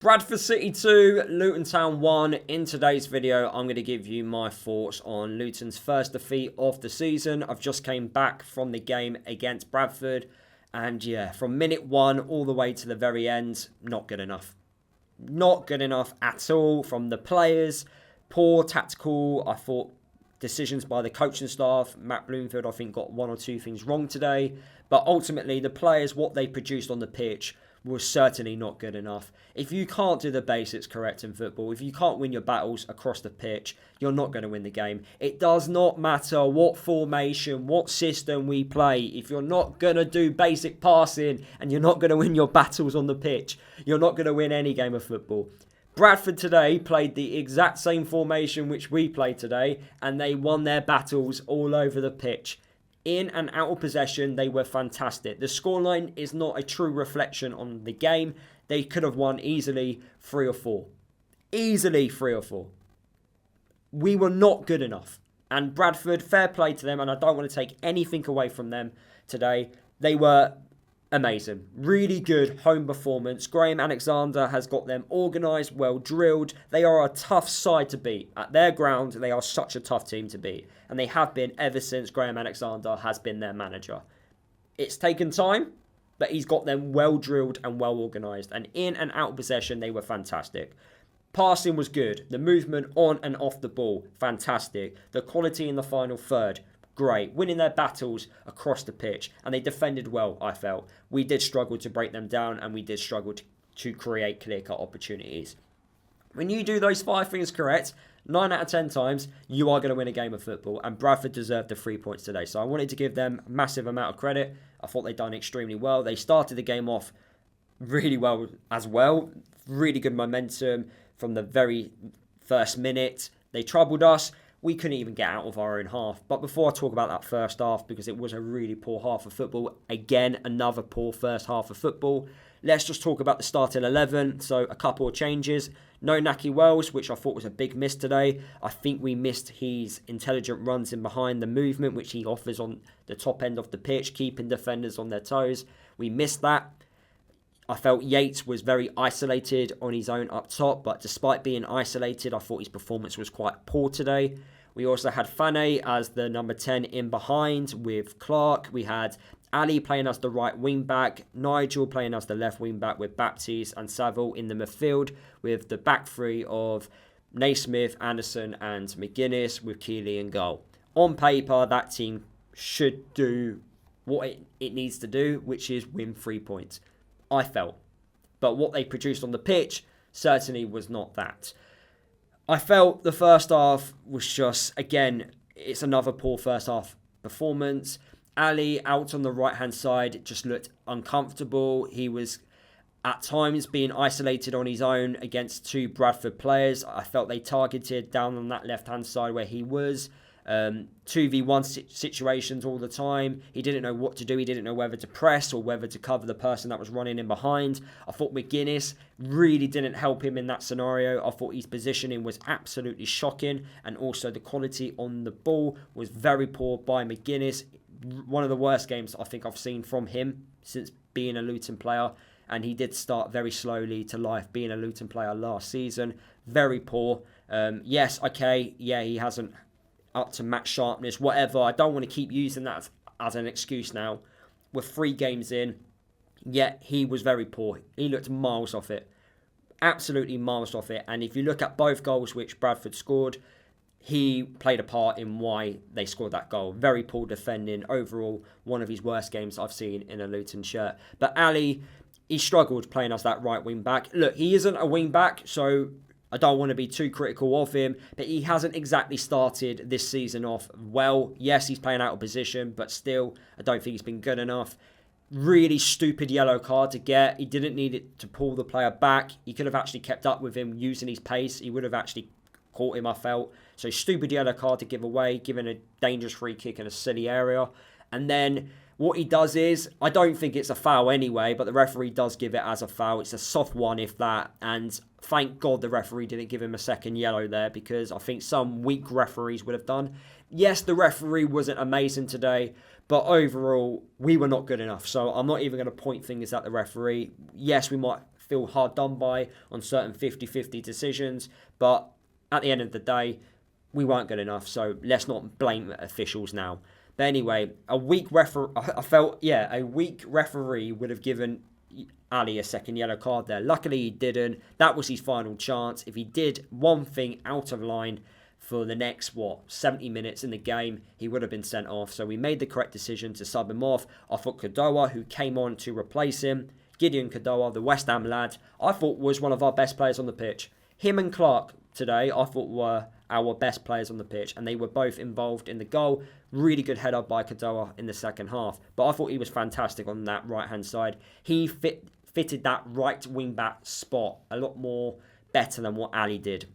Bradford City 2, Luton Town 1. In today's video, I'm going to give you my thoughts on Luton's first defeat of the season. I've just came back from the game against Bradford. And yeah, from minute 1 all the way to the very end, not good enough. Not good enough at all from the players. Poor tactical, I thought, decisions by the coaching staff. Matt Bloomfield, I think, got one or two things wrong today. But ultimately, the players, what they produced on the pitch was certainly not good enough. If you can't do the basics correct in football, if you can't win your battles across the pitch, you're not going to win the game. It does not matter what formation, what system we play. If you're not going to do basic passing and you're not going to win your battles on the pitch, you're not going to win any game of football. Bradford today played the exact same formation which we played today, and they won their battles all over the pitch. In and out of possession, they were fantastic. The scoreline is not a true reflection on the game. They could have won easily 3 or 4. Easily 3 or 4. We were not good enough. And Bradford, fair play to them, and I don't want to take anything away from them today. They were amazing. Really good home performance. Graham Alexander has got them organised, well drilled. They are a tough side to beat. At their ground, they are such a tough team to beat. And they have been ever since Graham Alexander has been their manager. It's taken time, but he's got them well drilled and well organised. And in and out of possession, they were fantastic. Passing was good. The movement on and off the ball, fantastic. The quality in the final third, great. Winning their battles across the pitch. And they defended well, I felt. We did struggle to break them down, and we did struggle to create clear-cut opportunities. When you do those 5 things correct, 9 out of 10 times, you are going to win a game of football. And Bradford deserved the 3 points today. So I wanted to give them a massive amount of credit. I thought they'd done extremely well. They started the game off really well as well. Really good momentum from the very first minute. They troubled us. We couldn't even get out of our own half. But before I talk about that first half, because it was a really poor half of football, again, another poor first half of football, let's just talk about the starting 11. So a couple of changes. No Naki Wells, which I thought was a big miss today. I think we missed his intelligent runs in behind, the movement which he offers on the top end of the pitch, keeping defenders on their toes. We missed that. I felt Yates was very isolated on his own up top, but despite being isolated, I thought his performance was quite poor today. We also had Fane as the number 10 in behind with Clark. We had Ali playing as the right wing back, Nigel playing as the left wing back with Baptiste and Saville in the midfield, with the back three of Naismith, Anderson and McGuinness with Keeley in goal. On paper, that team should do what it needs to do, which is win 3 points. I felt. But what they produced on the pitch certainly was not that. I felt the first half was just, again, it's another poor first half performance. Ali out on the right hand side just looked uncomfortable. He was at times being isolated on his own against 2 Bradford players. I felt they targeted down on that left hand side where he was. 2v1 situations all the time. He didn't know what to do. He didn't know whether to press or whether to cover the person that was running in behind. I thought McGuinness really didn't help him in that scenario. I thought his positioning was absolutely shocking, and also the quality on the ball was very poor by McGuinness. One of the worst games I think I've seen from him since being a Luton player, and he did start very slowly to life being a Luton player last season. Very poor. Yes, okay, yeah, he hasn't up to match sharpness, whatever. I don't want to keep using that as an excuse now. We're 3 games in, yet he was very poor. He looked miles off it. Absolutely miles off it. And if you look at both goals which Bradford scored, he played a part in why they scored that goal. Very poor defending. Overall, one of his worst games I've seen in a Luton shirt. But Ali, he struggled playing as that right wing back. Look, he isn't a wing back, so I don't want to be too critical of him, but he hasn't exactly started this season off well. Yes, he's playing out of position, but still, I don't think he's been good enough. Really stupid yellow card to get. He didn't need it to pull the player back. He could have actually kept up with him using his pace. He would have actually caught him, I felt. So stupid yellow card to give away, giving a dangerous free kick in a silly area. And then what he does is, I don't think it's a foul anyway, but the referee does give it as a foul. It's a soft one, if that. And thank God the referee didn't give him a second yellow there, because I think some weak referees would have done. Yes, the referee wasn't amazing today, but overall, we were not good enough. So I'm not even going to point fingers at the referee. Yes, we might feel hard done by on certain 50-50 decisions. But at the end of the day, we weren't good enough. So let's not blame officials now. But anyway, a weak referee would have given Ali a second yellow card there. Luckily, he didn't. That was his final chance. If he did one thing out of line for the next, 70 minutes in the game, he would have been sent off. So we made the correct decision to sub him off. I thought Kadoa, who came on to replace him, Gideon Kadoa, the West Ham lad, I thought was one of our best players on the pitch. Him and Clark today, I thought were our best players on the pitch, and they were both involved in the goal. Really good header by Kadoa in the second half. But I thought he was fantastic on that right-hand side. He fitted that right wing-back spot a lot more better than what Ali did.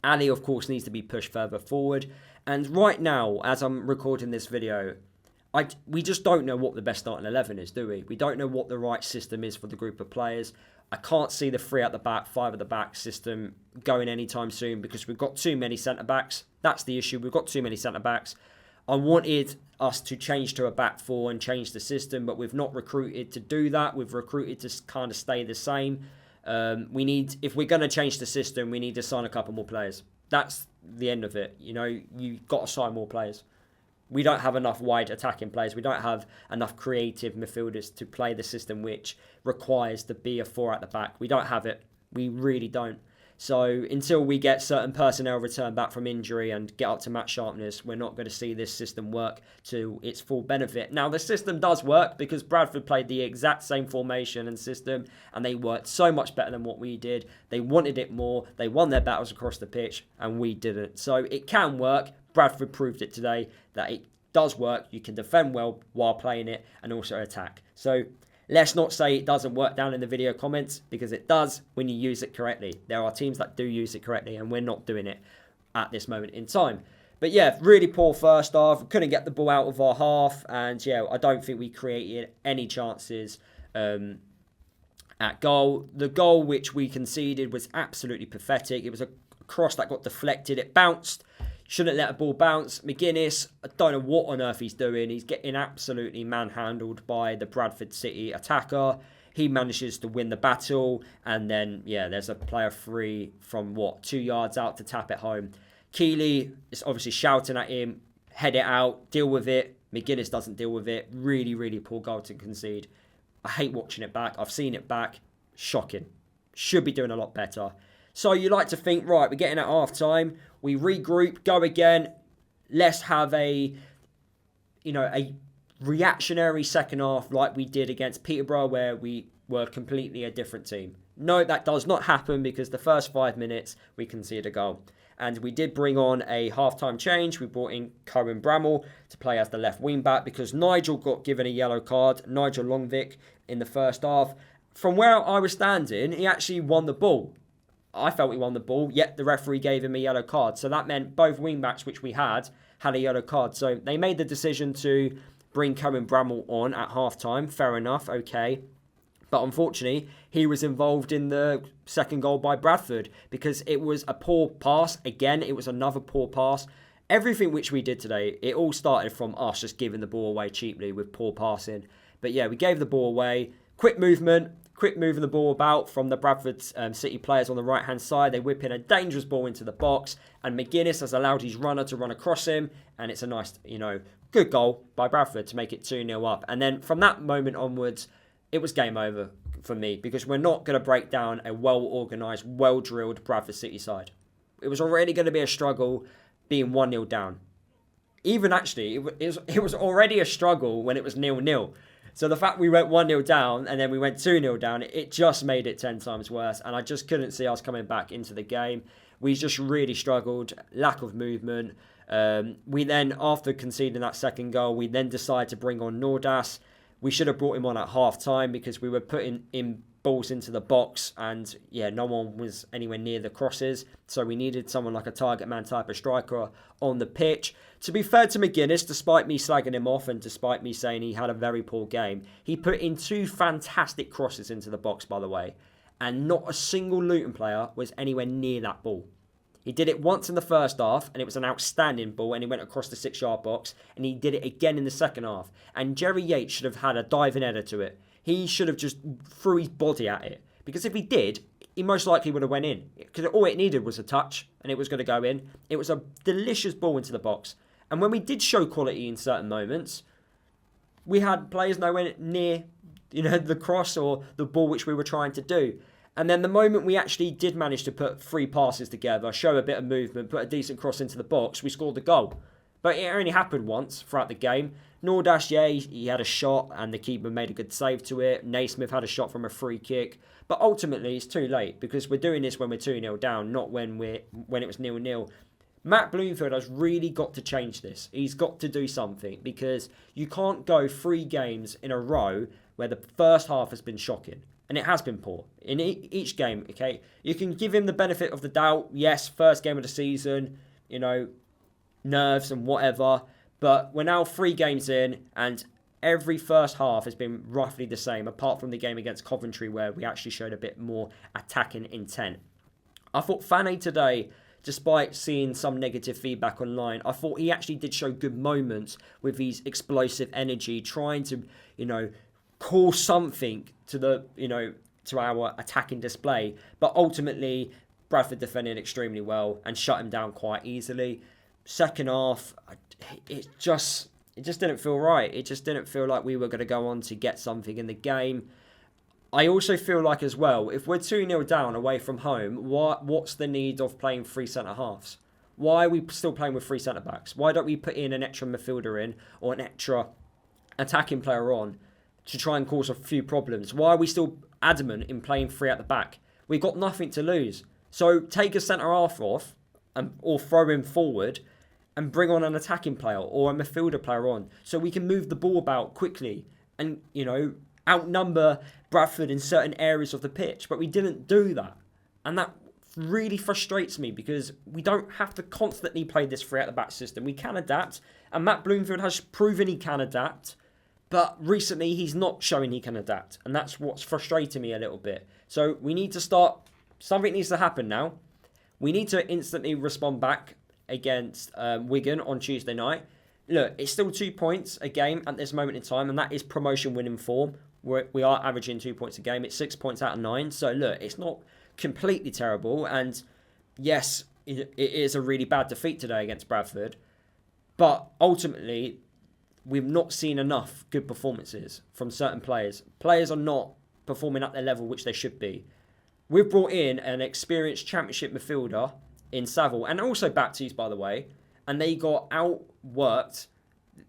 Ali, of course, needs to be pushed further forward. And right now, as I'm recording this video, we just don't know what the best starting 11 is, do we? We don't know what the right system is for the group of players. I can't see the 3 at the back, 5 at the back system going anytime soon because we've got too many centre-backs. That's the issue. We've got too many centre-backs. I wanted us to change to a back 4 and change the system, but we've not recruited to do that. We've recruited to kind of stay the same. If we're going to change the system, we need to sign a couple more players. That's the end of it. You know, you've got to sign more players. We don't have enough wide attacking players. We don't have enough creative midfielders to play the system which requires to be a 4 at the back. We don't have it. We really don't. So until we get certain personnel return back from injury and get up to match sharpness, we're not going to see this system work to its full benefit. Now, the system does work because Bradford played the exact same formation and system, and they worked so much better than what we did. They wanted it more. They won their battles across the pitch, and we didn't. So it can work. Bradford proved it today that it does work. You can defend well while playing it and also attack. So let's not say it doesn't work down in the video comments, because it does when you use it correctly. There are teams that do use it correctly, and we're not doing it at this moment in time. But yeah, really poor first half. Couldn't get the ball out of our half, and yeah, I don't think we created any chances at goal. The goal which we conceded was absolutely pathetic. It was a cross that got deflected. It bounced. Shouldn't let a ball bounce. McGuinness, I don't know what on earth he's doing. He's getting absolutely manhandled by the Bradford City attacker. He manages to win the battle. And then, yeah, there's a player free from, 2 yards out to tap it home. Keeley is obviously shouting at him, head it out, deal with it. McGuinness doesn't deal with it. Really, really poor goal to concede. I hate watching it back. I've seen it back. Shocking. Should be doing a lot better. So you like to think, right, we're getting at half-time. We regroup, go again. Let's have a reactionary second half like we did against Peterborough, where we were completely a different team. No, that does not happen because the first 5 minutes we conceded a goal. And we did bring on a half-time change. We brought in Cohen Bramall to play as the left wing-back because Nigel got given a yellow card, Nigel Longvic, in the first half. From where I was standing, he actually won the ball. I felt he won the ball, yet the referee gave him a yellow card. So that meant both wing-backs which we had a yellow card. So they made the decision to bring Cohen Bramall on at half-time. Fair enough, okay. But unfortunately, he was involved in the second goal by Bradford because it was a poor pass. Again, it was another poor pass. Everything which we did today, it all started from us just giving the ball away cheaply with poor passing. But yeah, we gave the ball away. Quick moving the ball about from the Bradford City players on the right-hand side. They whip in a dangerous ball into the box, and McGuinness has allowed his runner to run across him, and it's a nice, good goal by Bradford to make it 2-0 up. And then from that moment onwards, it was game over for me because we're not going to break down a well-organised, well-drilled Bradford City side. It was already going to be a struggle being 1-0 down. Even actually, it was already a struggle when it was 0-0. So the fact we went 1-0 down and then we went 2-0 down, it just made it 10 times worse. And I just couldn't see us coming back into the game. We just really struggled. Lack of movement. We then, after conceding that second goal, we then decided to bring on Nordas. We should have brought him on at half-time because we were putting in balls into the box and, yeah, no one was anywhere near the crosses. So we needed someone like a target man type of striker on the pitch. To be fair to McGuinness, despite me slagging him off and despite me saying he had a very poor game, he put in 2 fantastic crosses into the box, by the way. And not a single Luton player was anywhere near that ball. He did it once in the first half, and it was an outstanding ball, and he went across the 6-yard box, and he did it again in the second half. And Jerry Yates should have had a diving header to it. He should have just threw his body at it, Because if he did, he most likely would have went in. Because all it needed was a touch, and it was going to go in. It was a delicious ball into the box. And when we did show quality in certain moments, we had players nowhere near, the cross or the ball which we were trying to do. And then the moment we actually did manage to put 3 passes together, show a bit of movement, put a decent cross into the box, we scored the goal. But it only happened once throughout the game. Nordash, yeah, he had a shot and the keeper made a good save to it. Naismith had a shot from a free kick. But ultimately, it's too late because we're doing this when we're 2-0 down, not when it was 0-0. Matt Bloomfield has really got to change this. He's got to do something because you can't go 3 games in a row where the first half has been shocking. And it has been poor in each game, okay? You can give him the benefit of the doubt. Yes, first game of the season, nerves and whatever. But we're now 3 games in and every first half has been roughly the same, apart from the game against Coventry where we actually showed a bit more attacking intent. I thought Fane today, despite seeing some negative feedback online, I thought he actually did show good moments with his explosive energy, trying to, call something to to our attacking display. But ultimately, Bradford defended extremely well and shut him down quite easily. Second half, it just didn't feel right. It just didn't feel like we were going to go on to get something in the game. I also feel like as well, if we're 2-0 down away from home, what's the need of playing 3 centre-halves? Why are we still playing with 3 centre-backs? Why don't we put in an extra midfielder in or an extra attacking player on to try and cause a few problems? Why are we still adamant in playing 3 at the back? We've got nothing to lose. So take a centre-half off or throw him forward and bring on an attacking player or a midfielder player on so we can move the ball about quickly and, outnumber Bradford in certain areas of the pitch. But we didn't do that. And that really frustrates me because we don't have to constantly play this 3 at the back system. We can adapt. And Matt Bloomfield has proven he can adapt. But recently he's not showing he can adapt. And that's what's frustrating me a little bit. So we need to start. Something needs to happen now. We need to instantly respond back against Wigan on Tuesday night. Look, it's still 2 points a game at this moment in time, and that is promotion winning form. We are averaging 2 points a game. It's 6 points out of 9. So look, it's not completely terrible. And yes, it is a really bad defeat today against Bradford. But ultimately, we've not seen enough good performances from certain players. Players are not performing at their level which they should be. We've brought in an experienced championship midfielder in Saville, and also Baptiste, by the way, and they got outworked.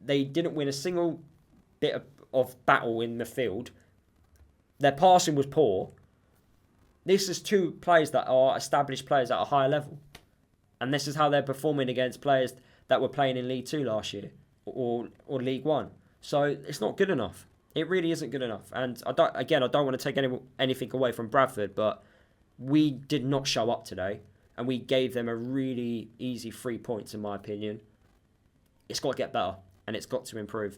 They didn't win a single bit of battle in the field. Their passing was poor. This is 2 players that are established players at a higher level. And this is how they're performing against players that were playing in League 2 last year or League 1. So it's not good enough. It really isn't good enough. And I don't want to take anything away from Bradford, but we did not show up today. And we gave them a really easy 3 points, in my opinion. It's got to get better, and it's got to improve.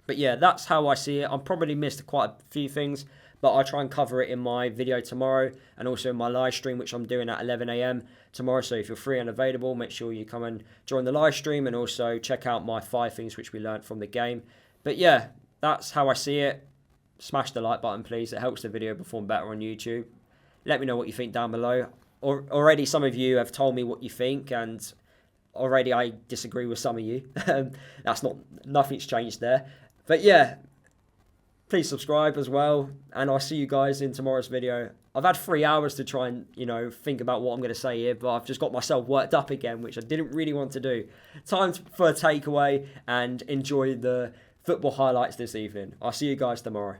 But yeah, that's how I see it. I've probably missed quite a few things, but I'll try and cover it in my video tomorrow, and also in my live stream, which I'm doing at 11 AM tomorrow. So if you're free and available, make sure you come and join the live stream, and also check out my 5 things which we learned from the game. But yeah, that's how I see it. Smash the like button, please. It helps the video perform better on YouTube. Let me know what you think down below. Already some of you have told me what you think, and already I disagree with some of you. Nothing's changed there. But yeah, please subscribe as well, and I'll see you guys in tomorrow's video. I've had 3 hours to try and, think about what I'm going to say here, but I've just got myself worked up again, which I didn't really want to do. Time for a takeaway and enjoy the football highlights this evening. I'll see you guys tomorrow.